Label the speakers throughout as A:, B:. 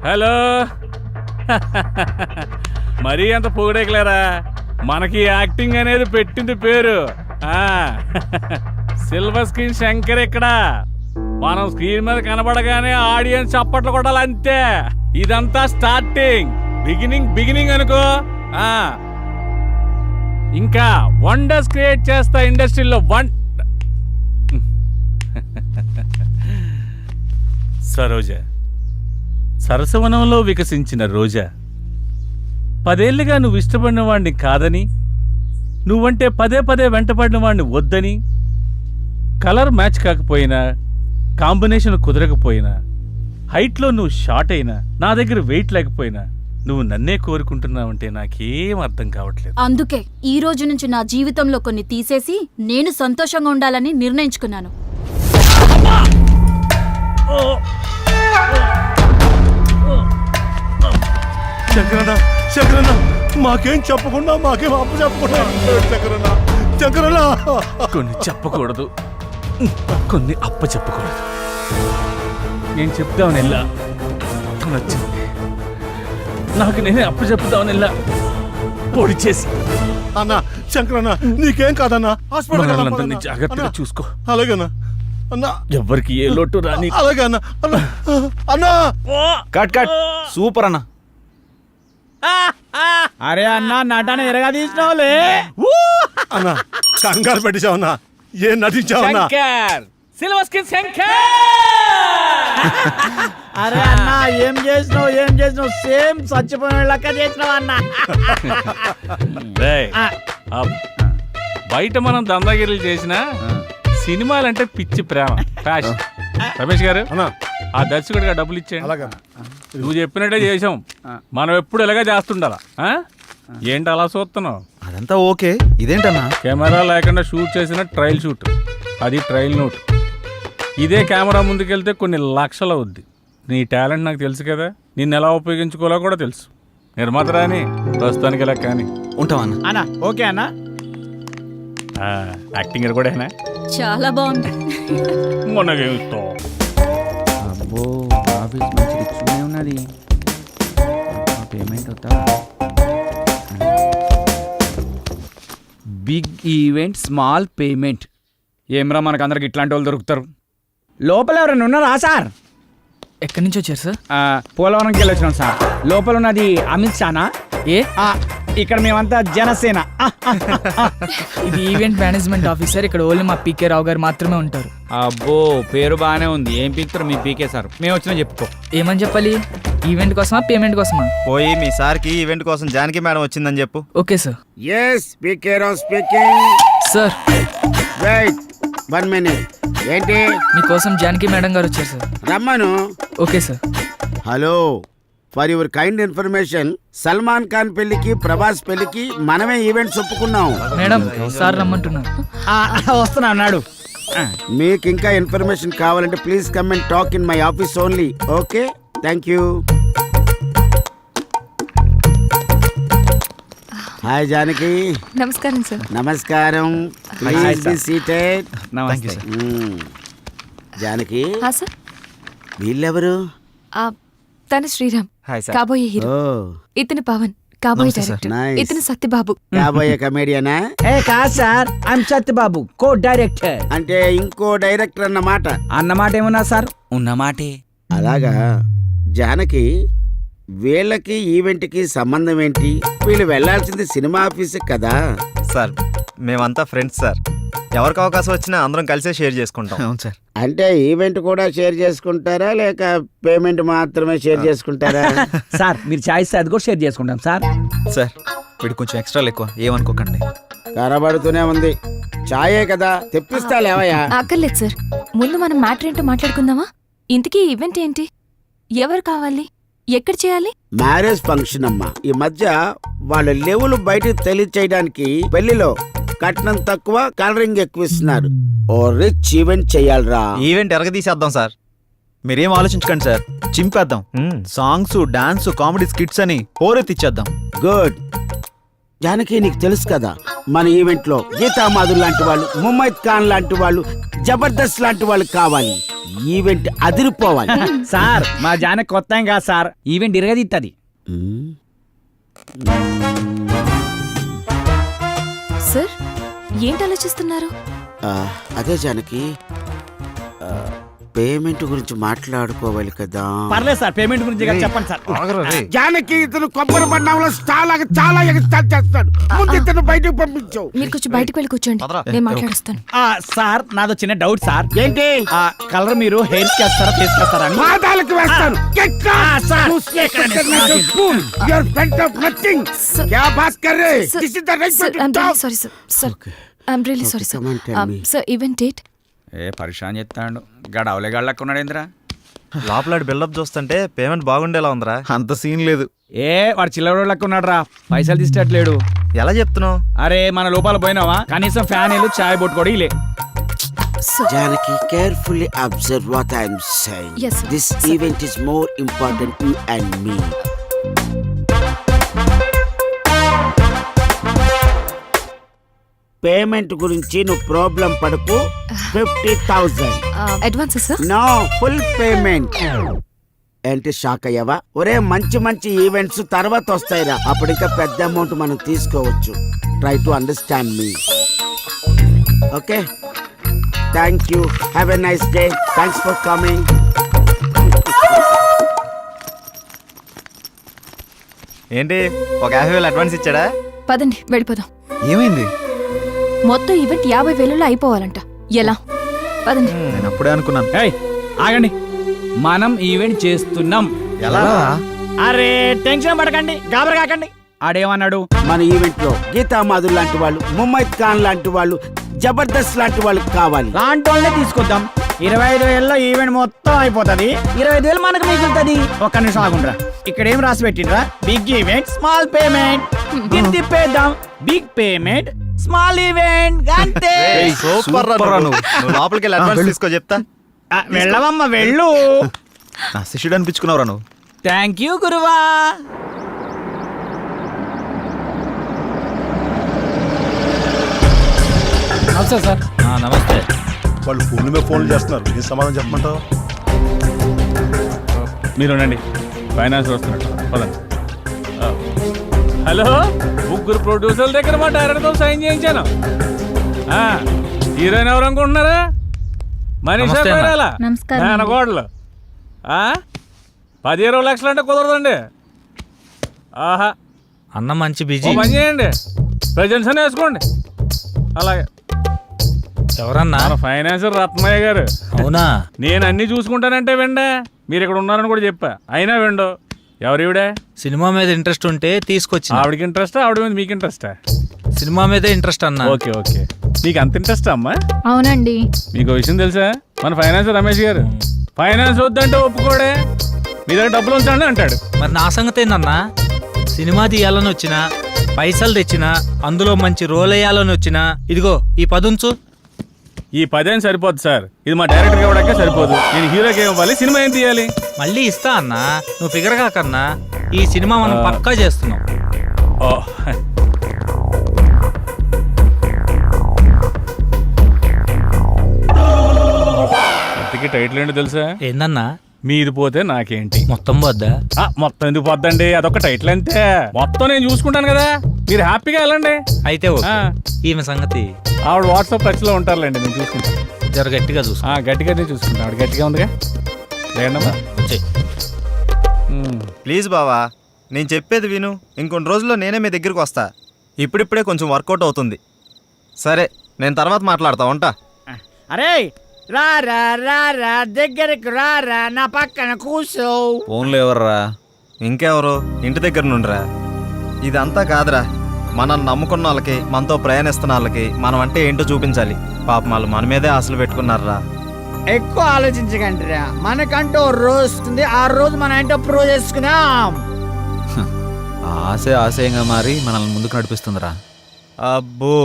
A: Hello. మరీ అంత పొగడేకలేరా, మనకి యాక్టింగ్ అనేది పెట్టింది పేరు. సిల్వర్ స్క్రీన్ శంకర్ ఇక్కడ. మనం స్క్రీన్ మీద కనబడగానే ఆడియన్స్ చప్పట్లు కొట్టాలి అంతే. ఇదంతా స్టార్టింగ్, బిగినింగ్ అనుకో. ఇంకా వండర్స్ క్రియేట్ చేస్తా ఇండస్ట్రీలో. సరోజ, సరసవనంలో వికసించిన రోజా, 10 ఏళ్లుగా నువ్వు ఇష్టపడిన వాడిని కాదని, నువ్వంటే పదే వెంటపడిన వాడిని వద్దని, కలర్ మ్యాచ్ కాకపోయినా, కాంబినేషన్ కుదరకపోయినా, హైట్లో నువ్వు షార్ట్ అయినా, నా దగ్గర వెయిట్ లేకపోయినా, నువ్వు నన్నే కోరుకుంటున్నావంటే నాకేం అర్థం కావట్లేదు.
B: అందుకే ఈ రోజు నుంచి నా జీవితంలో కొన్ని తీసేసి నేను సంతోషంగా ఉండాలని నిర్ణయించుకున్నాను.
C: శంకరన్న, మాకేం చెప్పకుండా, మాకేం అప్పు చెప్పకుండా. శంకరన్న,
A: కొన్ని చెప్పకూడదు, కొన్ని అప్ప చెప్పకూడదు. నేను చెప్తామని వెళ్ళా, నచ్చింది. నాకు నేనే అప్పు చెప్తామని వెళ్ళా, పొడి చేసి.
C: అన్నా శంకరన్న, నీకేం కాదన్నా, హాస్పిటల్
A: జాగ్రత్తగా చూసుకో.
C: అలాగేనా అన్నా?
A: ఎవరికి ఏ లోటు రాని.
C: అలాగే అన్నా. అన్నా
D: కట్ సూపర్ అన్నా.
E: అరే అన్నా, నటన ఎరగా తీసినావులే
C: అన్నా. కంగారు పెట్టించావన్నా, ఏం నటించావన్నా?
A: Silver screen Shankar.
E: అరే అన్నా, ఏం చేసినావు సేమ్ చచ్చిపోయిన లెక్క చేసినావు అన్నా.
A: బయట మనం దందాగిరీలు చేసిన సినిమాలంటే పిచ్చి ప్రేమ, ఫ్యాషన్. రమేష్ గారు, ఆ దర్శకుడిగా డబ్బులు ఇచ్చేయండి. నువ్వు చెప్పినట్టే చేసాం. మనం ఎప్పుడు ఇలాగే చేస్తుండాలా? ఏంటి అలా చూస్తున్నావు?
D: అదంతా ఓకే, ఇదేంటన్నా?
A: కెమెరా లేకుండా షూట్ చేసిన ట్రయల్ షూట్, అది ట్రయల్ నోట్. ఇదే కెమెరా ముందుకెళ్తే కొన్ని లక్షలు అవుద్ది. నీ టాలెంట్ నాకు తెలుసు కదా, నిన్ను ఎలా ఉపయోగించుకోవాలో కూడా తెలుసు. నిర్మాత రాని ప్రస్తుతానికి ఇలా కానీ
D: ఉంటావన్నా.
E: అన్నా ఓకే అన్నా.
A: యాక్టింగ్ కూడా
B: చాలా బాగుంది.
A: మొన్నగేమిస్తావు?
E: అబ్బో, ఆఫీస్ మంచి రిచ్గానే ఉన్నది. పేమెంట్ అవుతా. Big event, small payment. ఏమ్రా, మనకు అందరికి ఇట్లాంటి వాళ్ళు దొరుకుతారు. లోపల ఎవరైనా ఉన్నారా సార్?
F: ఎక్కడి నుంచి వచ్చారు సార్?
E: పోలవరంకి వెళ్ళి వచ్చినాం సార్. లోపల ఉన్నది అమిత్ షానా? ఇక్కడ మేమంతా జనసేన.
F: ఇది ఈవెంట్ మేనేజ్మెంట్ ఆఫీసర్. ఇక్కడ ఓన్లీ మా పీకే రావు గారు మాత్రమే ఉంటారు.
E: అబ్బో, పేరు బాగానే ఉంది. ఏం పీకుతారు మీ పీకే సార్? మేము వచ్చినా చెప్పుకో.
F: ఏమని చెప్పాలి? ఈవెంట్ కోసమా, పేమెంట్ కోసమా?
D: పోయి మీ సార్కి ఈవెంట్ కోసం జానకి మేడం వచ్చిందని చెప్పు.
F: Okay sir.
G: Yes, PK Rao speaking.
F: Sir
G: wait 1 minute. ఏంటి?
F: మీకోసం జానకి మేడం గారు వచ్చారు సార్.
G: రమ్మను.
F: Okay sir.
G: Hello, for your kind information, Salman Khan పెళ్లికి, ప్రభాస్ పెళ్లికి మనమే ఈవెంట్స్ ఒప్పుకున్నాం.
F: మేడం, సార్ రమ్మంటున్నారు.
E: వస్తున్నా అన్నాడు.
G: మీకు ఇంకా ఇన్ఫర్మేషన్ కావాలంటే please come and talk in my office only. Okay, thank you. Hi Janaki.
H: నమస్కారం సార్.
G: నమస్కారం. Please be seated.
E: నమస్తే.
G: జానకి,
H: సార్.
G: వీళ్ళెవరు?
H: తన శ్రీరామ్,
D: హాయ్ సార్.
H: కాబోయే హీరో. ఇతను పవన్, కాబోయే డైరెక్టర్.
G: Nice.
H: ఇతను సత్యబాబు,
G: కాబోయే కమేడియనా?
E: ఏ కాదు sir, I'm Satyababu, co director.
G: అంటే ఇంకో డైరెక్టర్ అన్నమాట.
E: అన్నమాట ఏమన్నా సార్? ఉన్నమాటే.
G: అలాగా. జానకి, వీళ్ళకి ఈవెంట్కి సంబంధం ఏంటి? వీళ్ళు వెళ్లాల్సింది సినిమా ఆఫీస్ కదా.
D: సార్, మేమంతా ఫ్రెండ్స్ సార్. ఎవరికి అవకాశం వచ్చినా అందరం కలిసే షేర్ చేసుకుంటాం. అవును సార్.
G: అంటే ఈవెంట్ కూడా షేర్ చేసుకుంటారా, లేక పేమెంట్ మాత్రమే షేర్ చేసుకుంటారా?
E: సార్, మీరు చాయిస్ అది కూడా షేర్ చేసుకుంటాం సార్.
D: సార్, వీడు కొంచెం ఎక్స్ట్రాలు ఎక్కువ, ఏమనుకోకండి.
G: కనబడుతూనే ఉంది. చాయే కదా, తెప్పిస్తా లేవయ్యా.
H: అక్కర్లేదు సార్. ముందు మనం మ్యాటర్ ఏంటో మాట్లాడుకుందామా? ఇంతకీ ఈవెంట్ ఏంటి? ఎవరు కావాలి? ఎక్కడ చేయాలి?
G: మ్యారేజ్ ఫంక్షన్ అమ్మా. ఈ మధ్య వాళ్ళ లెవెల్ బయటకు తెలియచేయడానికి పెళ్లిలో కట్నం తక్కువ, కలరింగ్ ఎక్కువ ఇస్తున్నారు. ఓ రిచ్ ఈవెంట్ చెయ్యాలరా.
D: ఈవెంట్ ఎరగదీసేద్దాం సార్. మీరేం ఆలోచించకండి సార్, చింపేద్దాం. సాంగ్స్, డాన్స్, కామెడీ స్కిట్స్ అని హోరెత్తిచ్చేద్దాం.
G: గుడ్. జానకి, నీకు తెలుసు కదా, మన ఈవెంట్ లో గీతా మాధుర్ లాంటి వాళ్ళు, ముమైత్ ఖాన్ లాంటి వాళ్ళు, జబర్దస్త్ లాంటి వాళ్ళు కావాలి. ఈవెంట్ అదిరిపోవాలి.
E: సార్ మా జాన కొత్త ఏం కాదు సార్, ఈవెంట్ ఇరగదిత్తది.
H: సార్ ఏంటి ఆలోచిస్తున్నారు?
G: అదే జానకి, పేమెంట్ గురించి మాట్లాడుకోవాలి కదా.
E: పర్లేదు సార్, పేమెంట్ గురించి కదా చెప్పండి సార్.
G: జానకి ఇతను కొబ్బరి బండంలో చాలా ఎగస్టాల్ చేస్తాడు. ముందు ఇతను బయటకు పంపించు.
H: మీరు కొంచెం బయటకు వెళ్ళి కూర్చోండి, నేను మాట్లాడుస్తాను.
E: సార్ నాదో చిన్న డౌట్ సార్.
G: ఏంటి?
E: కలర్ మీరు హెయిర్ కి వేస్తారా ఫేస్ కి వేస్తారా అని?
G: పాదాలకు వేస్తాను.
H: Sorry sir, sir I'm really sorry sir. Sir event date?
E: ఏ పరిశాన్ చెప్తాడు గడవలే గళ్ళకున్నాడు ఏంద్రా.
D: లోపల బిల్డప్ చూస్తుంటే పేమెంట్ బాగుండేలా ఉందిరా. అంత సీన్ లేదు.
E: ఏ వాడు చిల్లర లెక్కున్నాడు రా, పైసలు తీసేటట్లేడు.
D: ఎలా చెప్తున్నావు?
E: అరే మన లోపల పోయినావా, కనీసం ఫ్యాన్ వేలు చాయ్ బొట్టు కూడా ఇలే.
G: Janaki, carefully observe what I am saying.
H: Yes, sir.
G: This event is more important you and me. Payment గురించి నువ్వు ప్రాబ్లం పడకు. 50,000
H: advance sir?
G: No, full payment. ఏంటి షాక్ అయ్యావా? ఒరే మంచి ఈవెంట్స్ తర్వాత వస్తాయిరా, అప్పుడు ఇంకా పెద్ద అమౌంట్ మనం తీసుకోవచ్చు. Try to understand me. Okay, thank you. Have a nice day. Thanks for coming.
D: ఏంటి, ఒక 50,000 అడ్వాన్స్ ఇచ్చాడా?
H: పదండి వెళ్ళిపోదాం.
D: ఏమైంది?
H: మొత్తం ఈవెంట్ 50,000లో అయిపోవాలంట. ఎలా? పదండి.
D: నేను అప్పుడే అనుకున్నాను.
E: ఏయ్ ఆగండి, మనం ఈవెంట్ చేస్తున్నాం.
D: ఎలా?
E: అరే టెన్షన్ పడకండి, గాబర కాకండి. ఆడేమన్నాడు?
G: మన ఈవెంట్ లో గీతా మాధుర్ లాంటి వాళ్ళు, ముమైత్ ఖాన్ లాంటి వాళ్ళు, జబర్దస్త్ లాంటి వాళ్ళు కావాలి.
E: లాంటి వాళ్ళనే తీసుకొద్దాం. 25,000లో ఈవెంట్ మొత్తం అయిపోతుంది. 25,000 మనకు మిగులుతుంది. ఒక్క నిమిషం ఆగుండ్రా, ఇక్కడ ఏం రాసి పెట్టిండ్రా? Big event small payment. దీన్ని తిప్పేద్దాం. బిగ్ పేమెంట్ స్మాల్ ఈవెంట్ అంతే.
D: సూపర్ రా నువ్వు. లోపలికి వెళ్ళి అడ్వాన్స్ తీసుకో చెప్తా.
E: వెళ్ళవమ్మ వెళ్ళు.
D: నా శిష్యుడు అనిపించుకున్నావురా నువ్వు.
E: థ్యాంక్ యూ గురువా.
F: నమస్తే సార్.
C: నమస్తే. వాళ్ళు ఫోన్ల మీద ఫోన్లు చేస్తున్నారు, ఏం సమాధానం చెప్పమంటావు?
A: మీరు ఉండండి, ఫైనాన్స్ వస్తున్నట్టు. పదండి. హలో, ముగ్గురు ప్రొడ్యూసర్ల దగ్గర మా డైరెక్టర్తో సైన్ చేయించాను. హీరోయిన్ ఎవరు అనుకుంటున్నారా? మనీషా కొయిరాలా,
B: నమస్కారం.
A: మేనకోడలు. 10-20 లక్షలు అంటే కుదరదండి. ఆహా,
I: అన్న మంచి
A: ఓ
I: బిజీ.
A: పని చేయండి, ప్రజెంట్స్ అని వేసుకోండి. అలాగే.
I: ఎవరన్నా?
A: మన ఫైనాన్సర్ రత్నయ్య గారు.
I: అవునా?
A: నేను అన్ని చూసుకుంటానంటే వెండే, మీరు ఇక్కడ ఉన్నారని కూడా చెప్పా, అయినా వెండు. ఎవరివిడే?
I: సినిమా మీద ఇంట్రెస్ట్ ఉంటే తీసుకొచ్చి.
A: ఆవిడకి ఇంట్రెస్టా, ఆవిడ మీద మీకు ఇంట్రెస్టా?
I: సినిమా మీదే ఇంట్రెస్ట్ అన్న.
A: ఓకే ఓకే, నీకు అంత ఇంట్రెస్టా అమ్మా?
B: అవునండి.
A: మీకు విషయం తెలుసా, మన ఫైనాన్సర్ రమేష్ గారు ఫైనాన్స్ వద్దంటే ఒప్పుకోడే, మీ దగ్గర డబ్బులు ఉంచండి అంటాడు.
I: మరి నా సంగతి ఏందన్నా? సినిమా తీయాలని వచ్చినా, పైసలు తెచ్చినా, అందులో మంచి రోల్ వేయాలని వచ్చినా, ఇదిగో ఈ పదుంచు.
A: ఈ 10 సరిపోదు సార్, ఇది మా డైరెక్టర్ ఇవ్వడానికే సరిపోదు. నేను హీరోకి ఏం ఇవ్వాలి, సినిమా ఏం తీయాలి?
I: మళ్ళీ ఇస్తా అన్నా, నువ్వు ఫిగర్ కాకన్నా. ఈ సినిమా మనం పక్కా చేస్తున్నాం.
A: ఓ, ఇంతకీ టైటిల్ ఏంటో తెలుసా?
I: ఏందన్నా?
A: మీది పోతే నాకేంటి.
I: మొత్తం వద్దా?
A: మొత్తం ఎందుకు పోద్దండి, అదొక టైటిల్ అంతే. మొత్తం నేను చూసుకుంటాను కదా, మీరు హ్యాపీగా వెళ్ళండి.
I: అయితే ఓకే. ఈమె సంగతి
A: ఆవిడ వాట్సాప్ టచ్ లో ఉంటారులేండి, నేను చూసుకుంటాను.
I: జర గట్టిగా చూసుకో.
A: గట్టిగానే చూసుకుంటాను, ఆవిడ గట్టిగా ఉందిగా. లేదమ్మా,
I: వచ్చేయ్.
D: ప్లీజ్ బావా, నేను చెప్పేది విను. ఇంకొన్ని రోజుల్లో నేనే మీ దగ్గరికి వస్తా. ఇప్పుడిప్పుడే కొంచెం వర్కౌట్ అవుతుంది. సరే, నేను తర్వాత మాట్లాడతా, ఉంటా.
E: అరే రారా రారా దగ్గరకు రారా, నా పక్కన కూర్చో.
D: ఫోన్లో ఎవర్రా? ఇంకెవరు? ఇంటి దగ్గర నుండిరా. ఇదంతా కాదురా, మనం నమ్ముకున్న వాళ్ళకి, మనతో ప్రయాణిస్తున్న వాళ్ళకి మనం అంటే ఏంటో చూపించాలి. పాపం వాళ్ళు మన మీదే ఆశలు పెట్టుకున్నారా.
E: ఎక్కువ ఆలోచించకండి రా, మనకంటూ రోజు వస్తుంది, ఆ రోజు మనం ఏంటో ప్రూవ్ చేసుకున్నాం.
D: ఆశే ఆశయంగా మారి మనల్ని ముందుకు నడిపిస్తుందిరా. అబ్బో,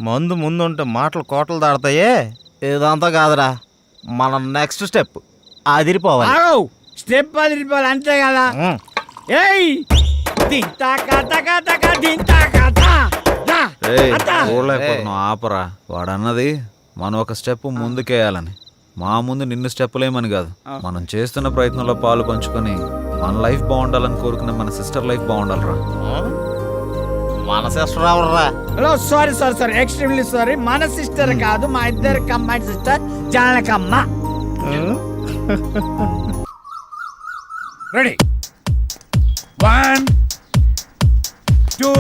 D: మందు ముందుంటే మాటలు కోటలు దాడతాయే. ఇదంతా కాదురా, మన నెక్స్ట్ స్టెప్ అదిరిపోవాలి.
E: స్టెప్ అదిరిపోవాలి అంతే కదా. ఏయ్
D: చూడలేకపోతున్నావు, ఆపరా. వాడన్నది మనం ఒక స్టెప్ ముందుకేయాలని.
J: మా ముందు నిన్ను స్టెప్పులేమని కాదు, మనం చేస్తున్న ప్రయత్నంలో పాలు పంచుకొని మన లైఫ్ బాగుండాలని కోరుకునే మన సిస్టర్ లైఫ్ బాగుండాలిరా.
D: మన సిస్టర్ ఎవర్రా?
E: Hello, sorry sorry sorry, extremely sorry. మన సిస్టర్ కాదు, మా ఇద్దరు కమ్మాయి sister Janakamma.
C: Ready 1 2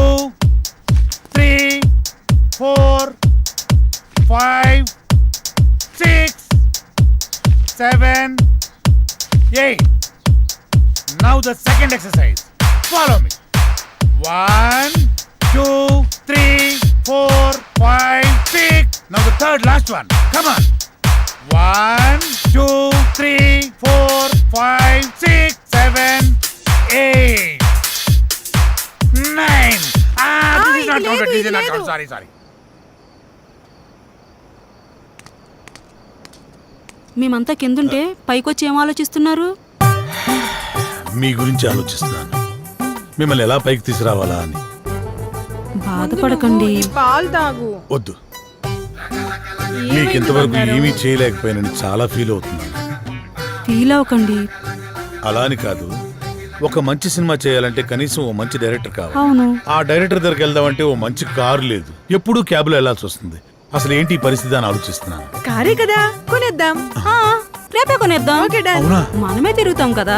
C: 3 4 5 6 7 8. Now the second exercise. Follow me. 1 2 3 4 5 6. Now the third last one. Come on. 1 2 3 4 5 6 7 8 9. This is not counted. This is not counted. Sorry.
K: మేమంతా కిందుంటే పైకొచ్చి ఏం ఆలోచిస్తున్నారు?
C: మీ గురించి ఆలోచిస్తున్నాను, మిమ్మల్ని ఎలా పైకి తీసుకురావాలా అని.
K: బాధపడకండి.
F: పాలు తాగు.
C: వద్దు, మీకు ఇంతవరకు ఏమీ చేయలేకపోయానని చాలా ఫీల్ అవుతున్నాను.
K: ఫీల్ అవ్వకండి.
C: అలా అని కాదు, ఒక మంచి సినిమా చేయాలంటే కనీసం ఓ మంచి డైరెక్టర్ కావాలి.
K: అవును.
C: ఆ డైరెక్టర్ దగ్గరికి వెళ్దామంటే ఓ మంచి కారు లేదు, ఎప్పుడూ క్యాబ్లో వెళ్లాల్సి వస్తుంది. అసలు ఏంటి ఈ పరిస్థితి అని ఆలోచిస్తున్నాను.
F: కారే కదా, కొనేద్దాం.
K: రేపే కొనేద్దాం.
C: అవునా?
K: మనమే తిరుగుతాం కదా.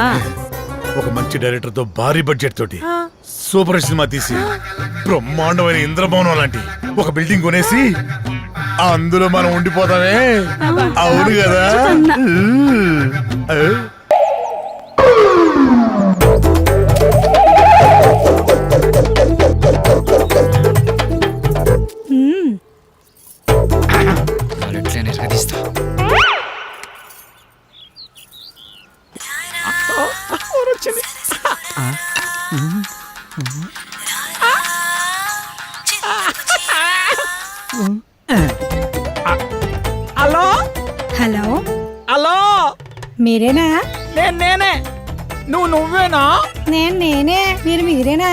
C: ఒక మంచి డైరెక్టర్ తో భారీ బడ్జెట్ తోటి సూపర్ సినిమా తీసి బ్రహ్మాండమైన ఇంద్రభవనం లాంటి ఒక బిల్డింగ్ కొనేసి అందులో మనం ఉండిపోతామే. అవును కదా?
E: హలో
K: హలో,
E: హలో,
K: మీరేనా?
E: నేనే. నువ్వేనా?
K: నేనే. మీరేనా?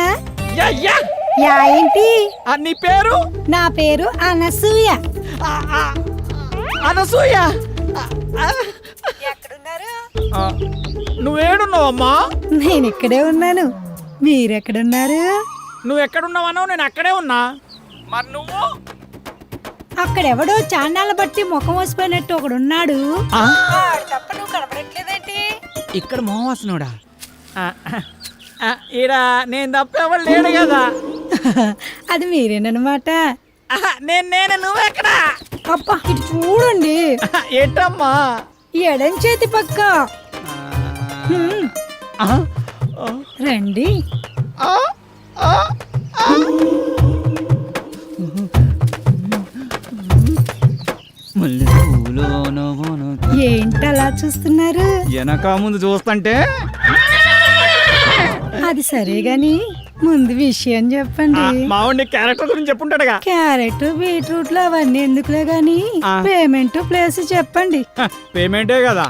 E: Yeah yeah.
K: యా ఏంటి?
E: నీ పేరు?
K: నా పేరు అనసూయ.
E: అనసూయ.
K: ఎక్కడున్నారు?
E: నువ్వేడున్నావమ్మా?
K: నేను ఇక్కడే ఉన్నాను. మీరెక్కడున్నారు?
E: నువ్వు ఎక్కడున్నావనో నేను అక్కడే ఉన్నా. మరి నువ్వు?
K: అక్కడెవడో చాండాల బట్టి ముఖం వసిపోయినట్టు ఒకడున్నాడు. తప్ప నువ్వు కనపడట్లేదేంటి?
E: ఇక్కడ మోహవాసనుడా? ఈడ నేను తప్ప ఎవరు లేడు కదా.
K: అది మీరేనమాట.
E: నేనే. నువ్వెక్కడా?
K: అబ్బా, ఇటు చూడండి.
E: ఏంటమ్మా?
K: ఎడం చేతి పక్క. రండి. ఏంటలా చూస్తున్నారు?
E: వెనక ముందు చూస్తుంటే.
K: అది సరే గాని ముందు విషయం చెప్పండి.
E: మావాడి క్యారెక్టర్ గురించి చెప్పుంటాడుగా.
K: క్యారెట్ బీట్రూట్లు అవన్నీ ఎందుకులే గాని పేమెంట్ ప్లేస్ చెప్పండి.
E: పేమెంటే కదా.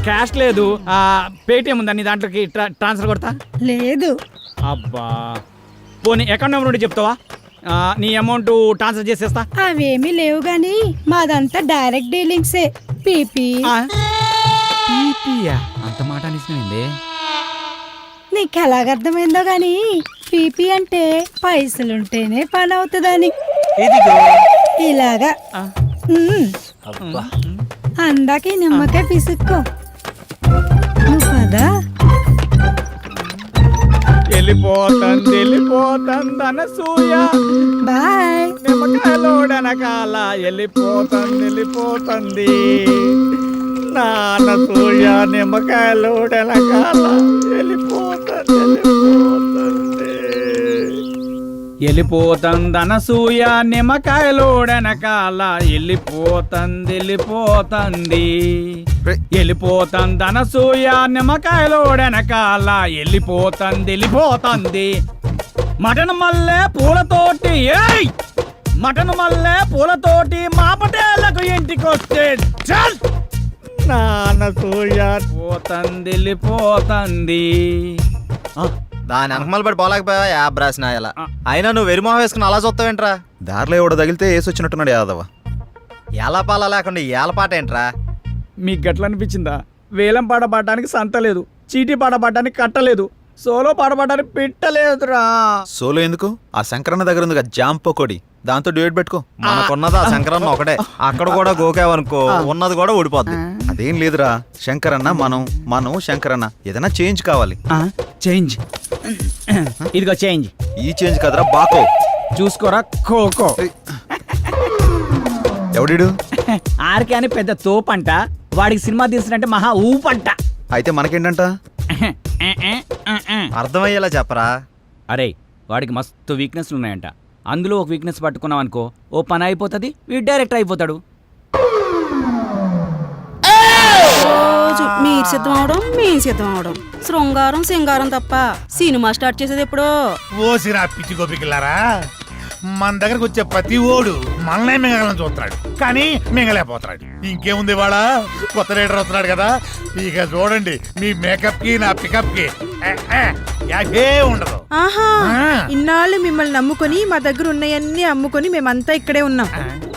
E: క్యాష్ లేదు, పేటిఎం ఉందా నీ దాంట్లోకి ట్రాన్స్ఫర్ కొడతా?
K: లేదు.
E: అబ్బా, పోనీ అకౌంట్ నెంబర్ ఉంటే చెప్తావా? నీ అమౌంట్ ట్రాన్స్ఫర్ చేసేస్తా.
K: అవేమీ లేవు గాని మాదంతా డైరెక్ట్ డీలింగ్సే. పీపీ.
E: అంత మాట అనిసినవింది.
K: నీకు ఎలాగర్థమైందో గాని పీపీ అంటే పైసలుంటేనే పని అవుతుందని. ఇలాగా. అందాక నిమ్మకాయ పిసుక్కో. నువ్వు కదా.
E: వెళ్ళిపోతుంది అనసూయ.
K: బాయ్.
E: నిమ్మకాయలోడనకాల వెళ్ళిపోతుంది. అనసూయ నిమ్మకాయలోడనకాల వెళ్ళిపోతుంది అనసూయ నిమ్మకాయలోడనకాల వెళ్ళిపోతుంది అనసూయ నిమ్మకాయలోడనకాల వెళ్ళిపోతుంది. మటన్ మల్లె పూలతోటి మా పటేళ్లకు ఇంటికొస్తే చల్. అనసూయ వెళ్ళిపోతుంది.
D: దాని వెనకమల పడి పోలేకపోయా యాబ్ రాసిన. అయినా నువ్వు వెరిమోహం వేసుకుని అలా చూస్తావేంట్రా?
J: దారిలో ఎవడో తగిలితే వేసి వచ్చినట్టున్నాడు యాదవ.
D: ఏలపాల లేకుండా ఏలపాట ఏంట్రా?
E: మీకు గట్ల అనిపించిందా? వేలం పాట పాడడానికి సంత లేదు, చీటీ పాట పాడడానికి కట్టలేదు, సోలో పాట పాడడానికి పెట్టలేదురా.
J: సోలో ఎందుకు? ఆ శంకరన్న దగ్గర ఉంది జామ్ పకోడి, దాంతో డ్యూయట్ పెట్టుకో.
D: మనకున్నది ఆ శంకరన్న ఒకటే. అక్కడ కూడా గోకావనుకో ఉన్నది కూడా ఊడిపోద్ది.
J: అదేం లేదురా, శంకరన్న మనం శంకరన్న ఏదైనా చేంజ్ కావాలి.
E: చేంజ్ ఇదిగో చేంజ్.
J: ఈ చేంజ్ కదరా బాకో.
E: చూసుకోరా ఖోఖో.
J: ఎవడిడు?
E: ఆర్కే అని పెద్ద తోపంట, వాడికి సినిమా తీసినట్టే మహా ఊపంట.
J: అయితే మనకేంటంట?
D: అర్థమయ్యేలా చెప్పరా.
E: అరే వాడికి మస్తు వీక్నెస్లు ఉన్నాయంట. అందులో ఒక వీక్నెస్ పట్టుకున్నాం అనుకో, ఓ పని అయిపోతుంది, వీడు డైరెక్టర్ అయిపోతాడు.
K: రోజు మీరు సిద్ధం అవడం మేము సిద్ధం అవడం, శృంగారం సింగారం తప్ప సినిమా స్టార్ట్ చేసేది ఎప్పుడో.
C: ఓసిరా పిచ్చి గోపికలారా, మన దగ్గరకు వచ్చే ప్రతి ఓడు మనల్నే మింగలని చూస్తున్నాడు, కానీ మింగలేకపోతున్నాడు. ఇంకేముంది వాళ్ళ కొత్త రైడర్ వస్తున్నాడు కదా, ఇక చూడండి మీ మేకప్ కి నా పికప్ కి యాగే ఉండదు.
K: ఆహా, ఇన్నాళ్ళు మిమ్మల్ని నమ్ముకొని మా దగ్గర ఉన్నాయన్నీ అమ్ముకొని మేమంతా ఇక్కడే ఉన్నాం.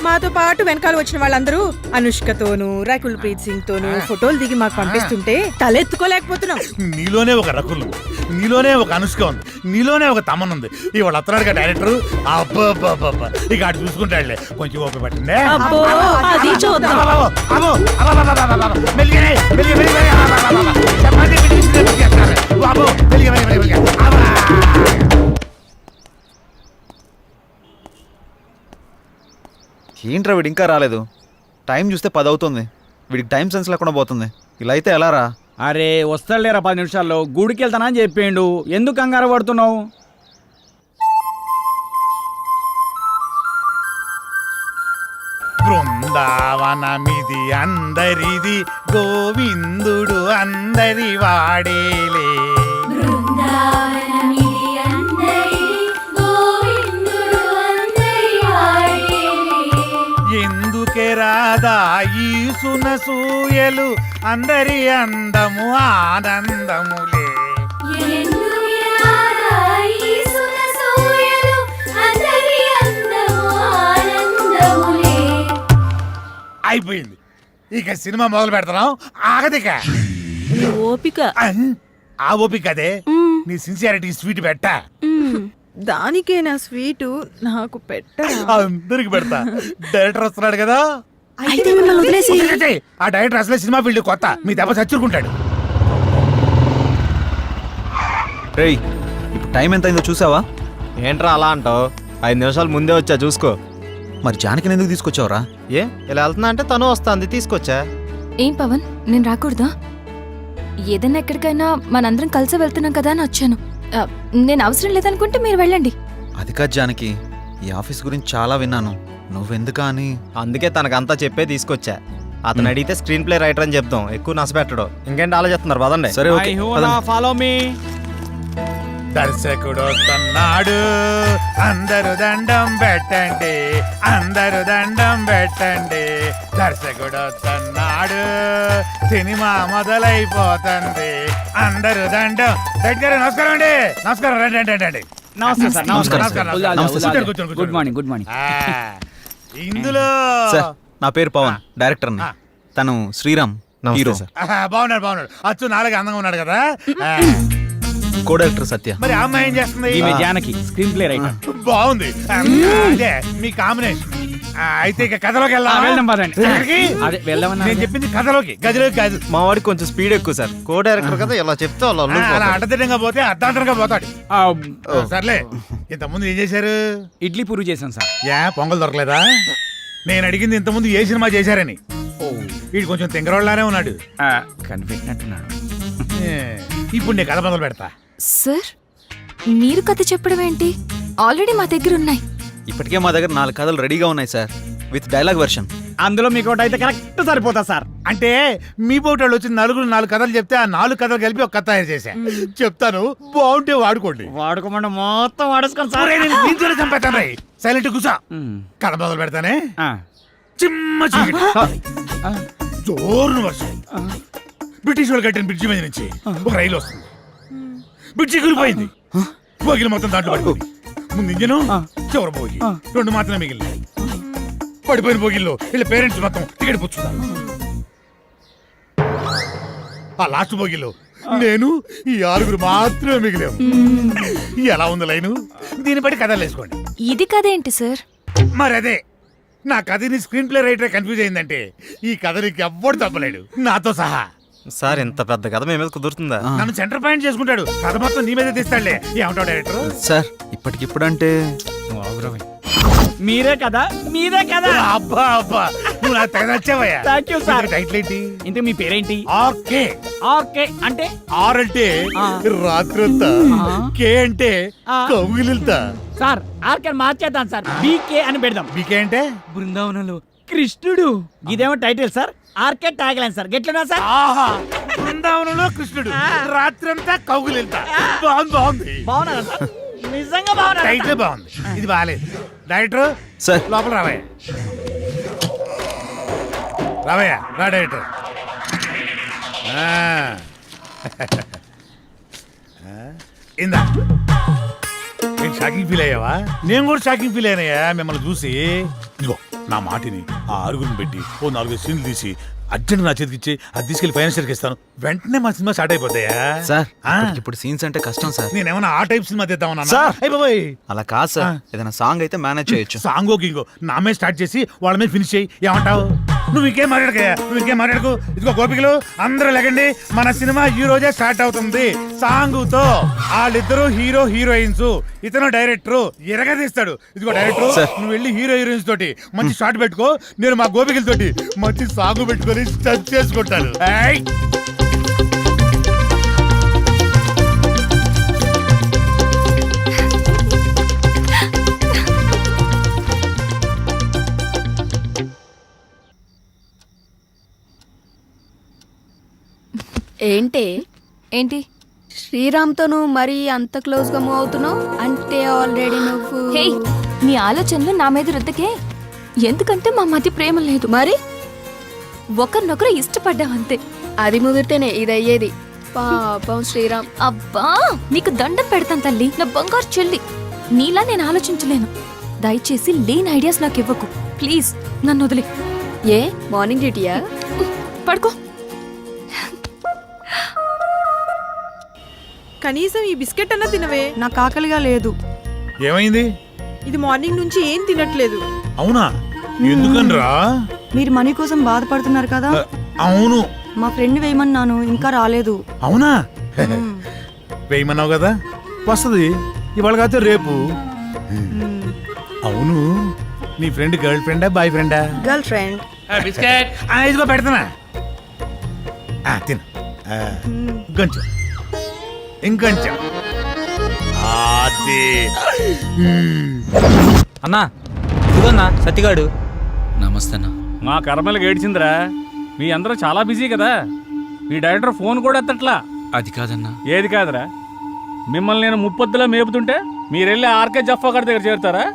K: మాతో పాటు వెనకాల వచ్చిన వాళ్ళందరూ అనుష్కతోనూ రకుల్ ప్రీత్ సింగ్ తోనూ ఫోటోలు దిగి మాకు పంపిస్తుంటే తలెత్తుకోలేకపోతున్నాం.
C: నీలోనే ఒక రకుల్ ఉంది, నీలోనే ఒక అనుష్క ఉంది, నీలోనే ఒక తమన్ ఉంది. ఇవాళ వస్తున్నాడు డైరెక్టర్, అబ్బా ఇక అటు చూసుకుంటాడులే. కొంచెం ఓపిక పట్టిందే.
K: అబ్బో, అది చూద్దాం.
J: ఏంట్రా వీడు ఇంకా రాలేదు? టైం చూస్తే 10 అవుతుంది. వీడికి టైం సెన్స్ లేకుండా పోతుంది. ఇలా అయితే ఎలా రా?
E: అరే వస్తాడులేరా 10 నిమిషాల్లో, గుడికి వెళ్తానని చెప్పిండు, ఎందుకు కంగారు పడుతున్నావు?
C: బృందావనమిది అందరిది, గోవిందుడు అందరి వాడేలే. ఎందుకే రాదా ఈ సునసూయలు, అందరి అందము ఆనందములే. అయిపోయింది, ఇక సినిమా మొదలు పెడతాం. ఆగదిక
K: ఓపిక.
C: ఆ ఓపిక అదే నీ సిన్సియారిటీ స్వీట్ పెట్టా.
K: దానికే నా స్వీటు నాకు పెట్టరా?
C: అందరికి పెడతా. డైరెక్టర్ వస్తున్నాడు కదా,
K: అయితే మిమ్మల్ని వదిలేసి
C: ఆ డైరెక్టర్ అసలే సినిమా ఫీల్డ్ కొత్త, మీ దెబ్బ చచ్చుకుంటాడు.
J: రేయ్ ఇప్పుడు టైం ఎంత అయిందో చూసావా?
D: ఏంట్రా అలా అంటావు? 5 నిమిషాలు ముందే వచ్చా చూసుకో.
J: మరి జానకిని ఎందుకు తీసుకొచ్చావురా?
D: ఏ ఇలా వెళ్తున్నా అంటే తను వస్తుంది, తీసుకొచ్చా.
H: ఏం పవన్, నేను రాకూడదా? ఏదైనా ఎక్కడికైనా మనందరం కలిసి వెళ్తున్నాం కదా అని వచ్చాను. నేను అవసరం లేదనుకుంటే మీరు వెళ్ళండి.
J: అది కాదు జానకి, ఈ ఆఫీస్ గురించి చాలా విన్నాను, నువ్వెందుకా అని.
D: అందుకే తనకంతా చెప్పే తీసుకొచ్చా. అతను అడిగితే స్క్రీన్ ప్లే రైటర్ అని చెప్తాం, ఎక్కువ నష్టపెట్టడు. ఇంకేంటి ఆలోచిస్తున్నారు? పదండి.
J: సరే ఓకే,
E: ఫాలో మీ.
C: దర్శకుడు వస్తున్నాడు, అందరు దండం పెట్టండి, అందరు దండం పెట్టండి. దర్శకుడు వస్తున్నాడు, సినిమా మొదలైపోతుంది, అందరు దండం. దగ్గర నమస్కారం అండి. నమస్కారం, రండి రండి రండి.
E: నమస్తే సార్.
J: నమస్కారం.
C: కూర్చోండి, కూర్చోండి,
E: గుడ్ మార్నింగ్. Good morning.
C: ఇందులో
J: సార్ నా పేరు పవన్, డైరెక్టర్. తను శ్రీరామ్, హీరో.
C: బాగున్నాడు బాగున్నాడు, అచ్చు నాలుగు అందంగా ఉన్నాడు కదా.
J: కో డైరెక్టర్ సత్య.
C: మరి ఆ అమ్మాయి ఏం చేస్తుంది?
E: ఈమె జానకి, స్క్రీన్ ప్లే రైటర్.
C: బాగుంది, అదే మీ కాంబినేషన్. అయితే ఇక కథలోకి
E: వెళ్దాం పదండి.
C: ఎక్కడికి?
E: అదే వెళ్దామన్నా.
C: నేను చెప్పింది కథలోకి, గదిలోకి కాదు.
D: మా వాడికి కొంచెం స్పీడ్ ఎక్కువ సార్, కో డైరెక్టర్ కదా, ఇలా చెప్తే వాళ్ళు
C: అలా
D: అల్లుకుపోతారు.
C: అడ్డదిడ్డంగా పోతే అర్ధాంతరంగా పోతాడు. సర్లే, ఇంతకుముందు ఏం చేశారు?
E: ఇడ్లీ పూరి చేశాను సార్.
C: పొంగల్ దొరకలేదా? నేను అడిగింది ఇంతకుముందు ఏ సినిమా చేశారని. వీడు కొంచెం తింగరోళ్ళలానే ఉన్నాడు.
E: కనిపెట్టినట్టున్నాడు.
C: ఇప్పుడు నేను కథ మొదలు పెడతా.
H: సార్ మీరు కథ చెప్పడం ఏంటి? ఆల్రెడీ మా దగ్గర ఉన్నాయి.
J: ఇప్పటికే మా దగ్గర 4 కథలు రెడీగా ఉన్నాయి సార్, విత్ డైలాగ్ వెర్షన్.
E: అందులో మీకు ఒకటి అయితే కరెక్ట్ సరిపోతా సార్.
C: అంటే మీ పోటాళ్ళు వచ్చి 4 కథలు చెప్తే ఆ 4 కథలు కలిపి ఒక కథ తయారు చేశా. చెప్తాను, బాగుంటే వాడుకోండి.
E: వాడుకోమంటే మొత్తం వాడేసుకొని సార్.
C: దీంతోనే చంపేస్తాను రై. సైలెంట్ కూసా. కథ మొదలు పెడతానే. చిమ్మ చీకటి, జోరున వర్షం. బ్రిటిష్ వాళ్ళు కట్టిన బ్రిడ్జి మీద నుంచి ఒక రైలు వస్తుంది. బ్రిడ్జి కూలిపోయింది, బోగిలు మొత్తం దాంట్లో పడుతుంది. ముందు ఇంజను, చివరి భోగి 2 మాత్రమే మిగిలినాయి. పడిపోయిన భోగిల్లో వీళ్ళ పేరెంట్స్ మొత్తం టికెట్ పుచ్చుతారు. ఆ లాస్ట్ భోగిలో నేను ఈ 6 మాత్రమే మిగిలాము. ఎలా ఉంది లైను? దీన్ని బట్టి కథలు వేసుకోండి.
H: ఇది కదేంటి సార్?
C: మరి అదే నా కథని స్క్రీన్ ప్లే రైటర్ కన్ఫ్యూజ్ అయిందంటే ఈ కథ నీకు ఎవ్వడు తప్పలేడు, నాతో సహా.
D: సార్ ఇంత పెద్ద కథ మీ మీద కుదురుతుందా?
C: నన్ను సెంటర్ పాయింట్ చేసుకుంటాడు, కథ మొత్తం నీ మీద తీస్తాడులే. ఏమంటావు డైరెక్టర్?
J: సార్ ఇప్పటికిప్పుడంటే
E: మీరే కదా మీరే కదా.
C: అబ్బా అబ్బా, నువ్వు నాకు తెగ నచ్చావయ్యా.
E: Thank you sir.
C: టైటిల్ ఏంటి?
E: ఇంతకు మీ పేరేంటి?
C: ఓకే.
E: ఓకే అంటే
C: ఆర్ అంటే రాత్రంతా, కే అంటే కౌగిలిల్తా.
E: సార్ ఆర్కే మార్చేద్దాం సార్, బీకే అని పెడదాం.
C: బీకే అంటే
F: బృందావనంలో
E: కృష్ణుడు. ఇదేమో title sir, RK tag line sir. గెట్లనా సార్?
C: ఆహా, బృందావనంలో కృష్ణుడు, రాత్రంతా కౌగిలిల్తా. బాగుంది బాగుంది.
E: బాగున్నారా సార్? నిజంగా బాగున్నా.
C: టైటిల్ బాగుంది, ఇది బాగాలేదు. డైరెక్టర్
J: సార్
C: లోపల రావయ్యా. రావయ్యా, రా డైరెక్టర్. ఇందా నేను షాకింగ్ ఫీల్ అయ్యావా? నేను కూడా షాకింగ్ ఫీల్ అయినాయా మిమ్మల్ని చూసి. ఇదిగో నా మాటిని ఆ 6 పెట్టి ఓ 4 సీన్లు తీసి అర్జెంట్ నా చేతికి ఇచ్చి అది తీసుకెళ్లి ఫైనాన్షియల్కి ఇస్తాను. వెంటనే మా సినిమా స్టార్ట్ అయిపోతాయా?
J: సార్ ఇప్పుడు సీన్స్ అంటే కష్టం సార్.
C: నేనేమన్నా ఆ టైప్ సినిమా తెద్దామన్నా?
J: సార్.
C: అయిపోయి
J: అలా కాదు సార్, ఏదైనా సాంగ్ అయితే మేనేజ్ చేయొచ్చు.
C: సాంగో గింగో నా మీద స్టార్ట్ చేసి వాళ్ళ మీద ఫినిష్ చేయి. ఏమంటావు? నువ్వు ఇంకేం మాట్లాడకయ్యా, నువ్వు ఇంకేం మాట్లాడకు. ఇదిగో గోపికలు అందరూ లేకండి, మన సినిమా ఈ రోజే స్టార్ట్ అవుతుంది సాంగుతో. వాళ్ళిద్దరూ హీరో హీరోయిన్స్, ఇతను డైరెక్టర్ ఎరగదీస్తాడు. ఇదిగో డైరెక్టర్, నువ్వు వెళ్ళి హీరో హీరోయిన్స్ తోటి మంచి షాట్ పెట్టుకో, నేను మా గోపికలతోటి మంచి సాంగ్ పెట్టుకొని టచ్ చేసుకుంటాను.
B: ఏంటి
H: ఏంటి?
B: శ్రీరామ్తో నువ్వు మరీ అంత క్లోజ్ గా మూవ్ అవుతున్నావు అంటే ఆల్రెడీ నువ్వు.
H: హే, నీ ఆలోచనలు నా మీద రుద్దకే. ఎందుకంటే మా మధ్య ప్రేమ లేదు.
B: మరి
H: ఒకరినొకరు ఇష్టపడ్డాం అంతే.
B: అది ముదిరితేనే ఇది అయ్యేది. పాపం శ్రీరామ్.
H: అబ్బా, నీకు దండం పెడతాను తల్లి, నా బంగారు చెల్లి. నీలా నేను ఆలోచించలేను. దయచేసి లేని ఐడియాస్ నాకు ఇవ్వకు ప్లీజ్. నన్ను వదిలే.
B: ఏ మార్నింగ్ డ్యూటీయా?
H: పడుకో.
K: కనీసం ఈ బిస్కెట్ అన్నా తినవే.
L: నాకు ఆకలిగా లేదు.
C: ఏమైంది?
K: ఇది మార్నింగ్ నుంచి ఏం తినట్లేదు.
C: అవునా? ఎందుకనరా?
L: మీరు మనీ కోసం బాధపడుతున్నారు కదా.
C: అవును,
L: మా ఫ్రెండ్ వేయమన్నాను, ఇంకా రాలేదు.
C: అవునా? వేయమన్నావు కదా, వస్తుంది ఇవాళ కాదు రేపు. అవును, నీ ఫ్రెండ్ గర్ల్ ఫ్రెండా బాయ్ ఫ్రెండా?
L: Girl friend.
C: ఇదిగో పెడతానా, తిను. ఇంకొంచెం ఇంకొంచెం.
I: అన్నా ఇదిగోన్నా సత్తిగాడు.
A: నమస్తే అన్న. మా కర్మలకు ఏడ్చిందిరా. మీ అందరూ చాలా బిజీ కదా, మీ డైరెక్టర్ ఫోన్ కూడా ఎత్తట్లా.
M: అది కాదన్నా.
A: ఏది కాదురా? మిమ్మల్ని నేను ముప్పొద్దులా మేపుతుంటే మీరెళ్ళి ఆర్కే జఫా గారి దగ్గర చేరుతారా?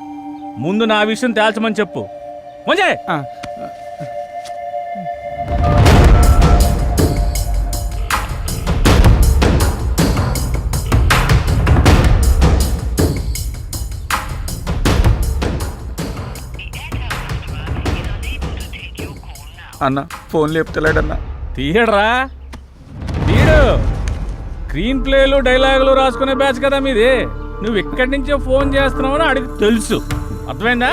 A: ముందు నా విషయం తేల్చమని చెప్పు. మంచి
M: అన్న ఫోన్ లేపుతలేడన్నా.
A: తీయడరా, తీయడు. స్క్రీన్ ప్లేలు డైలాగులు రాసుకునే బ్యాచ్ కదా మీది. నువ్వు ఇక్కడి నుంచే ఫోన్ చేస్తున్నావని అడిగి తెలుసు. అర్థమైందా?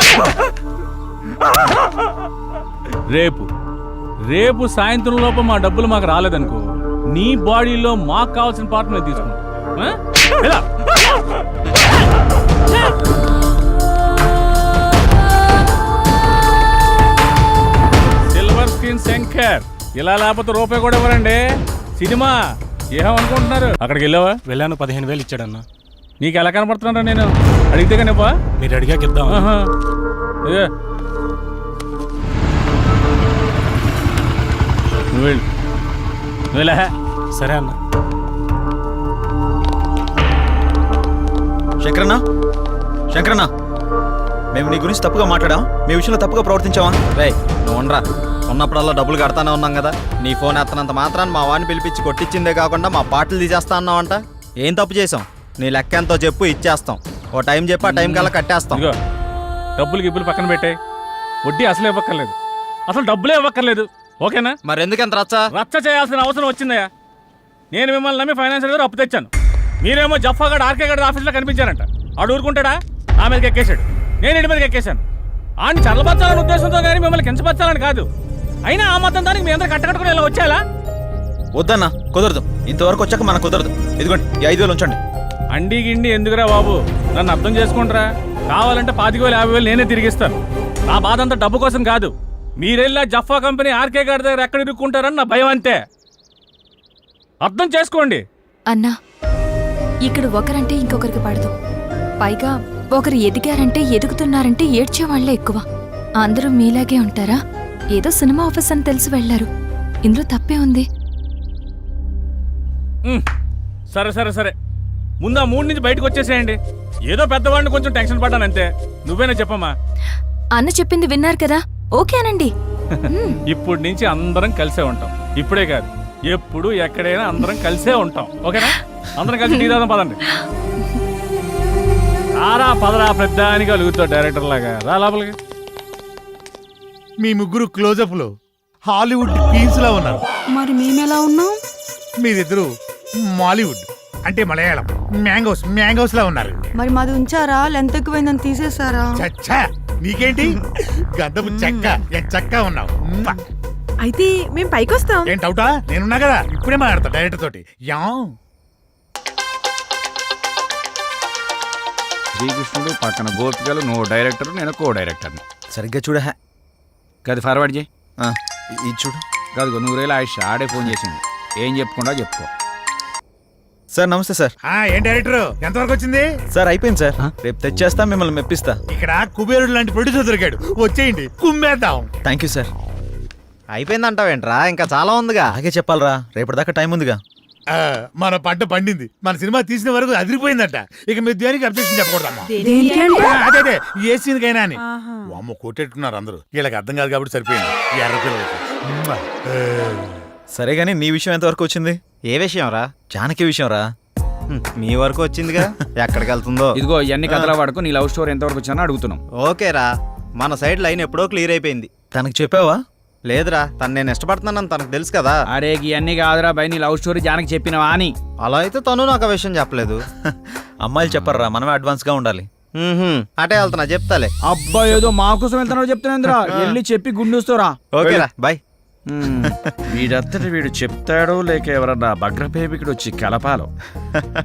A: రేపు సాయంత్రం లోపు మా డబ్బులు మాకు రాలేదనుకో, నీ బాడీలో మాకు కావాల్సిన పార్ట్ మేము తీసుకుంటాం. సిల్వర్ స్క్రీన్ శంకర్, ఇలా లేకపోతే రూపాయి కూడా ఇవ్వరండి. సినిమా ఏమనుకుంటున్నారు? అక్కడికి వెళ్ళావా?
M: వెళ్ళాను, 15,000 ఇచ్చాడన్నా.
A: నీకు ఎలా కనపడుతున్నారా? నేను అడిగితే కనిపా,
M: మీరు అడిగాక ఇద్దాం.
A: నువ్వు వెళ్ళా.
M: సరే అన్న.
J: శంకరన్న, శంకరన్న, మేము నీ గురించి తప్పుగా మాట్లాడాం, మీ విషయంలో తప్పుగా ప్రవర్తించావా?
D: రే నువ్వు ఉండరా, ఉన్నప్పుడల్లా డబ్బులు కడతానే ఉన్నాం కదా. నీ ఫోన్ ఎత్తనంత మాత్రాన్ని మా వాడిని పిలిపించి కొట్టించిందే కాకుండా మా పాటలు తీసేస్తా అన్నావంట. ఏం తప్పు చేసాం? నీ లెక్క ఎంతో చెప్పు, ఇచ్చేస్తాం. ఓ టైం చెప్పి ఆ టైం కల్లా కట్టేస్తాం.
A: డబ్బులు గిబ్బులు పక్కన పెట్టాయి, వడ్డీ అసలు ఇవ్వక్కర్లేదు, అసలు డబ్బులే ఇవ్వక్కర్లేదు. ఓకేనా?
D: మరి ఎందుకంత రచ్చ?
A: రచ్చ చేయాల్సిన అవసరం వచ్చిందయ్యా. నేను మిమ్మల్ని నమ్మి ఫైనాన్షియల్ గారు అప్పు తెచ్చాను. మీరేమో జఫాగడ్ ఆర్కే గడ్ ఆఫీస్లో కనిపించారంట. ఆడు ఊరుకుంటాడా? నా మీదకి ఎక్కేశాడు, నేను ఇంటి మీదకి ఎక్కేశాను. ఆడిని చల్లబచ్చాలని ఉద్దేశంతో కానీ మిమ్మల్ని కించపరచాలని కాదు. అయినా ఆ మొత్తం దానికి మీ అందరు కట్టకట్టుకుని ఇలా వచ్చేలా?
J: వద్దన్నా, కుదరదు. ఇంతవరకు వచ్చాక మనకు కుదరదు. ఇదిగోండి ఈ 5,000 ఉంచండి.
A: అండి గిండి ఎందుకురా బాబు, నన్ను అర్థం చేసుకుంటారా? కావాలంటే 25,000 50,000 నేనే తిరిగిస్తాను. నా బాధ అంతా డబ్బు కోసం కాదు. మీరెళ్ళా జఫా కంపెనీ ఆర్కే గారి దగ్గర ఎక్కడ ఇరుక్కుంటారని నా భయం అంతే. అర్థం చేసుకోండి.
H: అన్నా, ఇక్కడ ఒకరంటే ఇంకొకరికి పడదు. పైగా ఒకరు ఎదిగారంటే ఎదుగుతున్నారంటే ఏడ్చే వాళ్లే ఎక్కువ. అందరూ మీలాగే ఉంటారా? ఏదో సినిమా ఆఫీస్ అని తెలిసి వెళ్లారు, ఇందులో తప్పే ఉంది.
A: సరే సరే సరే, ముందు ఆ 3 నుంచి బయటకు వచ్చేసేయండి. ఏదో పెద్దవాడిని కొంచెం టెన్షన్ పడ్డానంతే. నువ్వేనా చెప్పమ్మా?
H: అన్న చెప్పింది విన్నారు కదా, ఓకే అనండి.
A: ఇప్పటి నుంచి అందరం కలిసే ఉంటాం. ఇప్పుడే కాదు, ఎప్పుడు ఎక్కడైనా అందరం కలిసే ఉంటాం. ఓకేనా? అందరం కలిసి టీ తాగుదాం పదండి. రారా పదరా, పెద్దానికి అలుగుతావు డైరెక్టర్ లాగా. రా లోపలికి.
C: మీ ముగ్గురు క్లోజప్ లో హాలీవుడ్ క్వీన్స్ లా ఉన్నారు.
L: మరి మేమెలా ఉన్నాం?
C: మీరిద్దరు మాలీవుడ్ అంటే మలయాళం మ్యాంగోస్ లా ఉన్నారు.
L: మరి మాది ఉంచారా? లెంత్ ఎక్కువైందని తీసేసారా?
C: చచ్చా, నీకేంటి గద్దపు చెక్క ఉన్నావు.
K: అయితే మేము పైకొస్తాం.
C: ఏం డౌటా? నేనున్నా కదా, ఇప్పుడే మాట్లాడతా డైరెక్టర్ తోటి.
E: శ్రీకృష్ణుడు పక్కన గోపికలు, నువ్వు డైరెక్టర్, నేను కో డైరెక్టర్ని.
J: సరిగ్గా చూడ.
E: గది ఫార్వర్డ్ చేయి.
J: ఇది చూడు.
E: గదిగో 100,000 ఆయుష్ ఆడే ఫోన్ చేసింది. ఏం చెప్పుకుంటా చెప్పుకో.
J: సార్ నమస్తే సార్.
C: ఏం డైరెక్టర్, ఎంతవరకు వచ్చింది?
J: సార్ అయిపోయింది సార్, రేపు తెచ్చేస్తా, మిమ్మల్ని మెప్పిస్తా.
C: ఇక్కడ కుబేరుడు లాంటి ప్రొడ్యూసర్ దొరికాడు, వచ్చేయండి కుమ్మేద్దాం.
J: Thank you sir.
D: అయిపోయిందంటావేంట్రా? ఇంకా చాలా ఉందిగా.
J: అలాగే చెప్పాలరా, రేపటిదాకా టైం ఉందిగా.
C: మన పంట పండింది, మన సినిమా తీసిన వరకు అదిరిపోయిందట. ఇక మీరు దేనికి అబ్జెక్షన్ చెప్పకూడదమ్మా. అదే ఏ సీన్కైనా అని. అమ్మ కొట్టేట్టుకున్నారు అందరూ. వీళ్ళకి అర్థం కాదు కాబట్టి సరిపోయింది. ఎర్ర పిల్లలకి.
J: సరే గానీ నీ విషయం ఎంతవరకు వచ్చింది?
D: ఏ విషయం రా?
J: జానకి విషయం రా.
D: మీ వరకు వచ్చిందిగా, ఎక్కడికి వెళ్తుందో.
E: ఇదిగో ఇవన్నీ కథల వాడుకో. నీ లవ్ స్టోరీ ఎంతవరకు వచ్చినా అడుగుతున్నాం.
D: ఓకేరా, మన సైడ్ లైన్ ఎప్పుడో క్లియర్ అయిపోయింది.
J: తనకు చెప్పావా?
D: లేదురా, తను నేను ఇష్టపడుతున్నానని తనకు తెలుసు కదా.
E: అరే ఇవన్నీ కాదురా బై, నీ లవ్ స్టోరీ జానకి చెప్పినవా అని.
D: అలా అయితే తను నాకు ఆ విషయం చెప్పలేదు.
J: అమ్మాయిలు చెప్పర్రా, మనమే అడ్వాన్స్ గా ఉండాలి.
D: అటే వెళ్తున్నా, చెప్తాలే.
E: అబ్బా ఏదో మా కోసం వెళ్తున్నాడు చెప్తున్నా. వెళ్ళి చెప్పి గుండూస్తోరా.
D: ఓకేరా బాయ్.
E: వీడంతటి వీడు చెప్తాడో లేక ఎవరన్నా భగ్రపేమికుడు వచ్చి కలపాలో.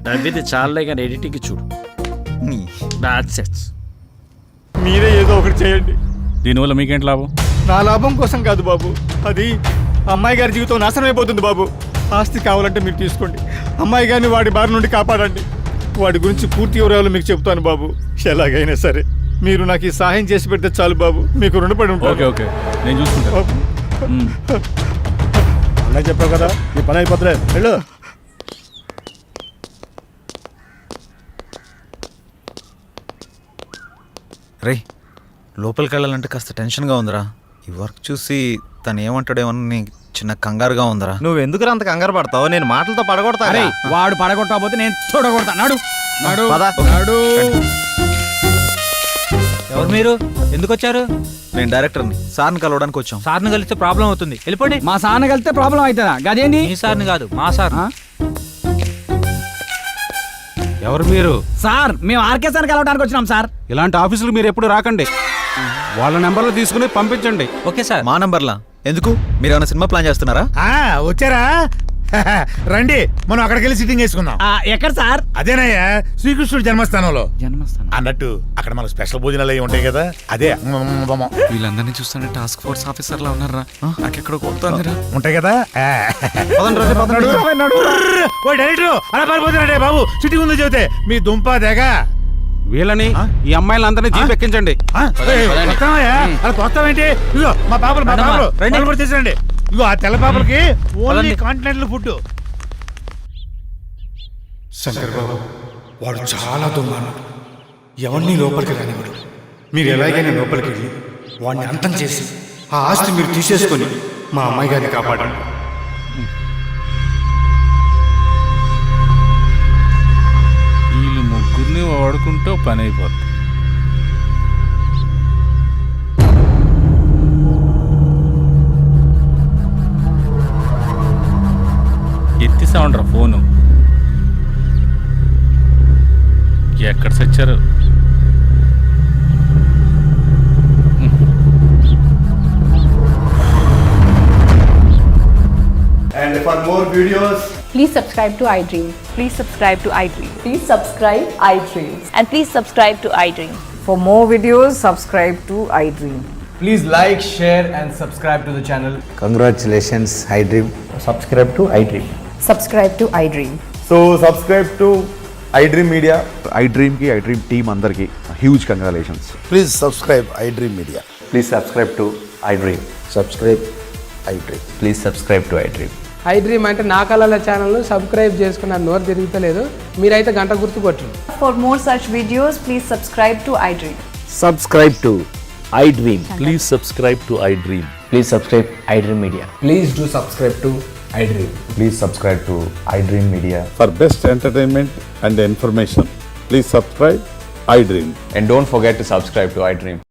E: నవ్వింది చాలే కానీ ఎడిటింగ్ చూడు.
M: మీరే ఏదో ఒకటి చేయండి.
A: దీనివల్ల మీకేంటి లాభం?
M: నా లాభం కోసం కాదు బాబు, అది అమ్మాయి గారి జీవితం నాశనం అయిపోతుంది బాబు. ఆస్తి కావాలంటే మీరు తీసుకోండి, అమ్మాయి గారిని వాడి బారి నుండి కాపాడండి. వాడి గురించి పూర్తి వివరాలు మీకు చెప్తాను బాబు. ఎలాగైనా సరే మీరు నాకు ఈ సహాయం చేసి పెడితే చాలు బాబు, మీకు రుణపడి ఉంటాను.
A: ఓకే ఓకే, నేను చూసుకుంటాను.
C: అలా చెప్పావు కదా, నీ పని అయిపోతులే, వెళ్ళు.
J: రే లోపలికి వెళ్ళాలంటే కాస్త టెన్షన్గా ఉందిరా. ఈ వర్క్ చూసి తను ఏమంటాడేమని చిన్న కంగారుగా ఉందిరా.
D: నువ్వు ఎందుకు అంత కంగారు పడతావు? నేను మాటలతో పడగొడతా.
E: వాడు పడగొట్టకపోతే నేను చూడగొడతా. నాడు
I: ఎవరు మీరు? ఎందుకు వచ్చారు?
J: నేను డైరెక్టర్ని, సార్ని కలవడానికి వచ్చాం.
I: సార్ని కలిస్తే ప్రాబ్లం అవుతుంది, వెళ్ళిపోండి.
E: మా సార్ని కలిస్తే ప్రాబ్లం అవుతుందా? గదేంటి?
I: మీ సార్ని కాదు, మా సార్.
M: ఎవరు మీరు?
E: సార్ మేము ఆర్కే సార్ కలవడానికి వచ్చినాం సార్.
M: ఇలాంటి ఆఫీసులు మీరు ఎప్పుడు రాకండి, వాళ్ళ నెంబర్లు తీసుకుని పంపించండి.
I: Okay sir.
J: మా నంబర్లా ఎందుకు? మీరు ఏమైనా సినిమా ప్లాన్ చేస్తున్నారా?
C: వచ్చారా? రండి, మనం అక్కడికి వెళ్ళి సిట్టింగ్ వేసుకుందాం.
E: ఎక్కడ సార్?
C: అదేనయ్యా, శ్రీకృష్ణుడు జన్మస్థానంలో.
E: జన్మస్థానం
C: అన్నట్టు అక్కడ మనకు స్పెషల్ భోజనాలు అవి ఉంటాయి కదా, అదే
M: వీళ్ళందరినీ చూస్తుంటే టాస్క్ ఫోర్స్ ఆఫీసర్ లా ఉన్నారా? నాకెక్కడ కొడుతుందిరా.
C: ఉంటాయి కదా. డైరెక్టర్ అలా పారిపోతున్నాడే బాబు, సిట్టింగ్ ఉందో చెబితే మీ దుంప దేగ.
M: వీళ్ళని ఈ అమ్మాయిలందరినీ జీప్ ఎక్కించండి.
C: అలా తోస్తామేంటి? ఇగో మా పాపలు తీసుకురండి. ఇగో ఆ తెల్ల పాపలకి ఓన్లీ కాంటినెంటల్ ఫుడ్.
M: శంకర్ బాబు వాడు చాలా దుమ్మాను, ఎవరిని లోపలికి రానివాడు. మీరు ఎలాగైనా లోపలికి వెళ్ళి వాడిని అంతం చేసి ఆ ఆస్తి మీరు తీసేసుకొని మా అమ్మాయి గారిని కాపాడండి.
A: వీళ్ళు ముగ్గురిని వాడుకుంటూ పని అయిపోతుంది. చేసామంటారా ఫోను? ఎక్కడ చచ్చారు?
M: And for more videos,
L: Please subscribe to iDream. Please subscribe to iDream. Please subscribe iDream. And please subscribe to iDream. For more videos, subscribe to iDream.
M: please like, share, and subscribe to the channel.
J: Congratulations iDream.
M: Subscribe to iDream.
L: Subscribe to iDream.
M: So subscribe to iDream Media.
J: iDream కి iDream team అందరికి huge congratulations.
C: Please subscribe I dream media.
J: Please subscribe to iDream.
C: Subscribe I dream.
J: Please subscribe to iDream.
F: iDream అంటే నా కళల ఛానల్ను subscribe చేసుకున్న నోరు తిరుగుతలేదు. మీరైతే గంట గుర్తు కొట్టండి.
L: For more such videos, please subscribe to iDream.
G: Subscribe to iDream.
A: Please subscribe to iDream.
J: Please subscribe iDream media.
M: Please do subscribe to iDream.
J: Please subscribe to iDream media.
C: For best entertainment and information please subscribe I dream.
J: And don't forget to subscribe to iDream.